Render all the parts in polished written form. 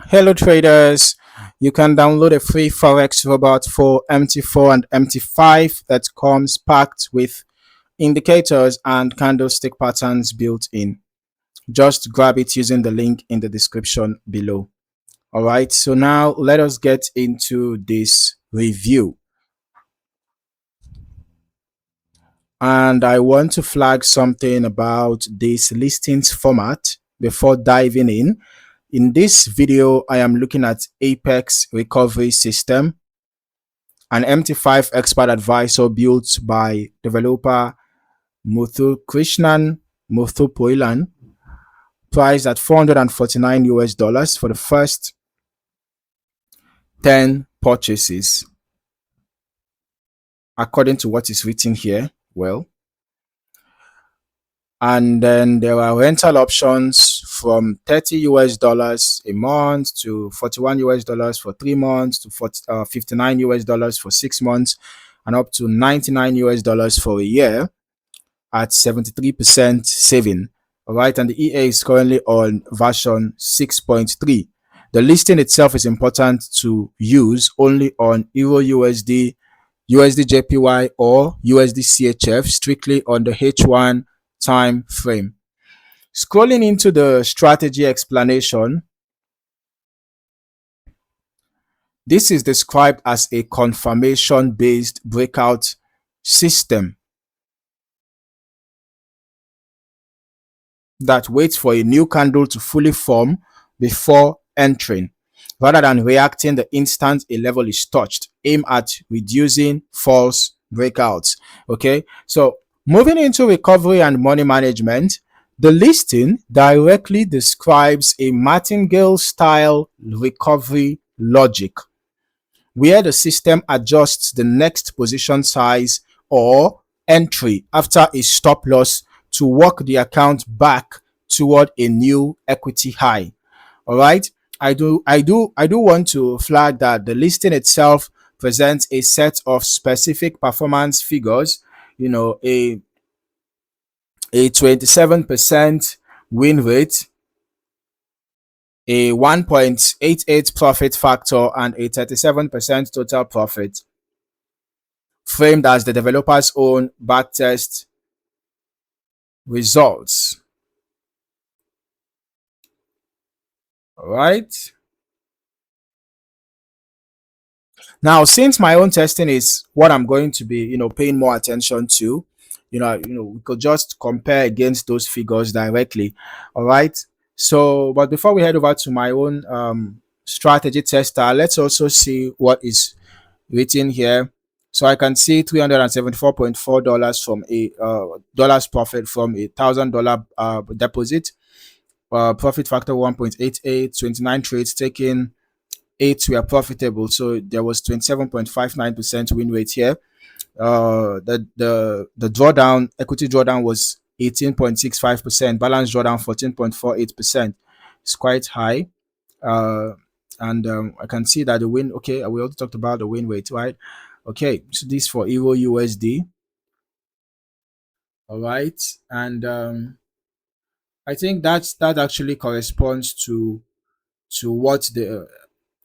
Hello traders, you can download a free Forex robot for MT4 and MT5 that comes packed with indicators and candlestick patterns built in. Just grab it using the link in the description below. Alright, so now let us get into this review. And I want to flag something about this listings format before diving in. In this video, I am looking at Apex Recovery System, an MT5 expert advisor built by developer Muthukrishnan Muthupoilan, priced at $449 for the first 10 purchases. According to what is written here, well, and then there are rental options from $30 a month to $41 for 3 months to $59 for 6 months and up to $99 for a year at 73% saving. All right, and the EA is currently on version 6.3. The listing itself is important to use only on EURUSD, USDJPY or USDCHF, strictly on the H1 time frame. Scrolling into the strategy explanation, this is described as a confirmation based breakout system that waits for a new candle to fully form before entering rather than reacting the instant a level is touched. Aim at reducing false breakouts. Okay, so moving into recovery and money management, the listing directly describes a martingale-style recovery logic where the system adjusts the next position size or entry after a stop loss to work the account back toward a new equity high. All right, I do want to flag that the listing itself presents a set of specific performance figures, you know, a 27% win rate, a 1.88 profit factor, and a 37% total profit, framed as the developer's own backtest results. All right. Now, since my own testing is what I'm going to be, paying more attention to, we could just compare against those figures directly. All right. So, but before we head over to my own strategy tester, let's also see what is written here. So I can see $374.4 from a dollars profit from $1,000 deposit. Profit factor 1.88, 29 trades taken, 8 were profitable, so there was 27.59% win rate here. The drawdown, equity drawdown, was 18.65%, balance drawdown 14.48%. It's quite high. And I can see that the win, okay, we also talked about the win rate, right? Okay, so this for EURUSD. All right, and I think that actually corresponds to what the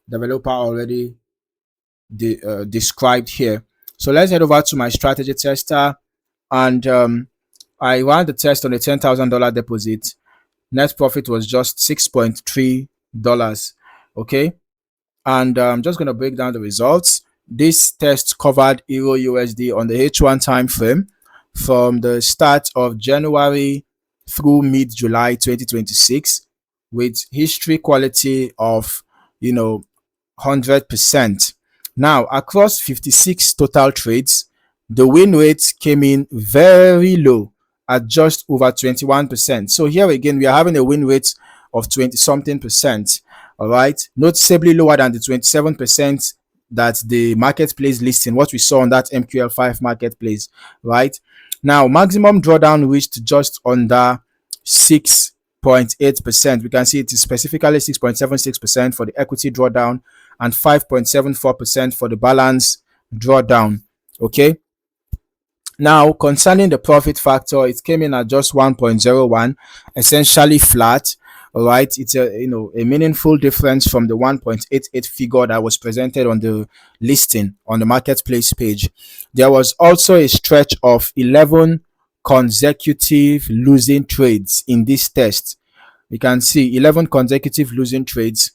developer already described here. So let's head over to my strategy tester, and I ran the test on a $10,000 deposit. Net profit was just $6.3. Okay, and I'm just going to break down the results. This test covered EURUSD on the H1 time frame from the start of January through mid-July 2026 with history quality of 100%. Now, across 56 total trades, the win rate came in very low at just over 21%. So here again, we are having a win rate of 20 something percent. All right, noticeably lower than the 27% that the marketplace listing, what we saw on that MQL5 marketplace. Right now, maximum drawdown reached just under 6.8%. We can see it is specifically 6.76% for the equity drawdown and 5.74% for the balance drawdown. Okay, now concerning the profit factor, it came in at just 1.01, essentially flat. All right, it's a a meaningful difference from the 1.88 figure that was presented on the listing on the marketplace page. There was also a stretch of 11 consecutive losing trades in this test. We can see 11 consecutive losing trades.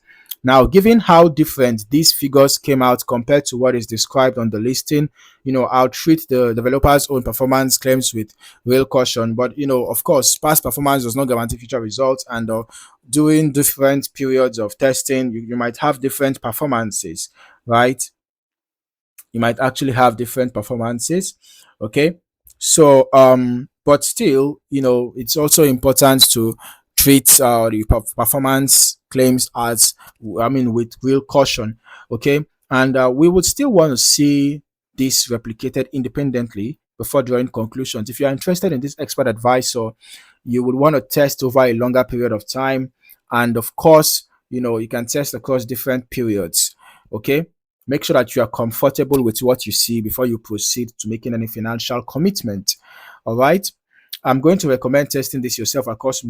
Now, given how different these figures came out compared to what is described on the listing, I'll treat the developer's own performance claims with real caution. But, of course, past performance does not guarantee future results. And during different periods of testing, you might have different performances, right? You might actually have different performances. Okay. So, but still, it's also important to treat the performance claims as, with real caution. Okay. And we would still want to see this replicated independently before drawing conclusions. If you're interested in this expert advisor, you would want to test over a longer period of time. And of course, you can test across different periods. Okay. Make sure that you are comfortable with what you see before you proceed to making any financial commitment. All right. I'm going to recommend testing this yourself across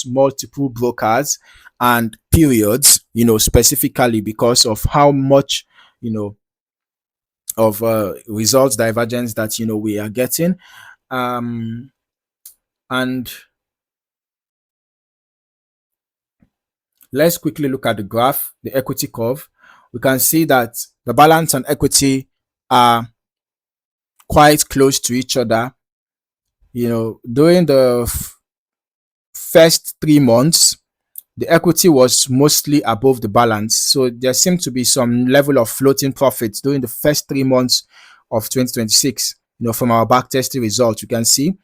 multiple brokers and periods, specifically because of how much, of results divergence that, we are getting. And let's quickly look at the graph, the equity curve. We can see that the balance and equity are quite close to each other. During the first 3 months, the equity was mostly above the balance. So there seemed to be some level of floating profits during the first 3 months of 2026, from our backtesting results, you can see.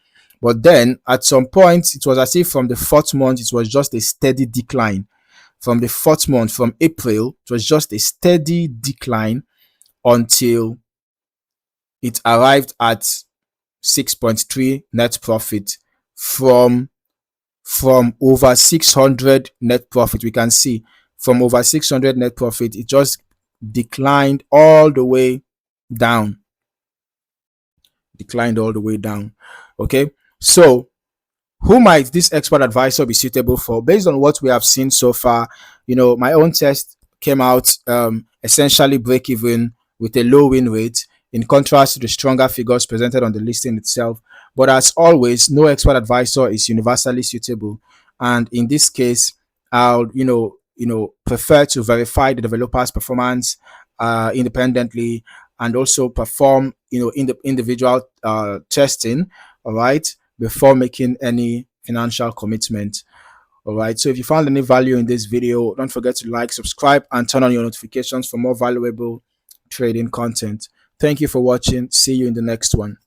But then at some point, it was as if from the fourth month, it was just a steady decline. From the fourth month, from April, it was just a steady decline until it arrived at 6.3 net profit from over 600 net profit. We can see from over 600 net profit, it just declined all the way down. Okay, so who might this expert advisor be suitable for? Based on what we have seen so far, my own test came out essentially break even with a low win rate, in contrast to the stronger figures presented on the listing itself. But as always, no expert advisor is universally suitable, and in this case, I'll prefer to verify the developer's performance independently, and also perform in the individual testing. All right, before making any financial commitment. All right, so if you found any value in this video, don't forget to like, subscribe, and turn on your notifications for more valuable trading content. Thank you for watching. See you in the next one.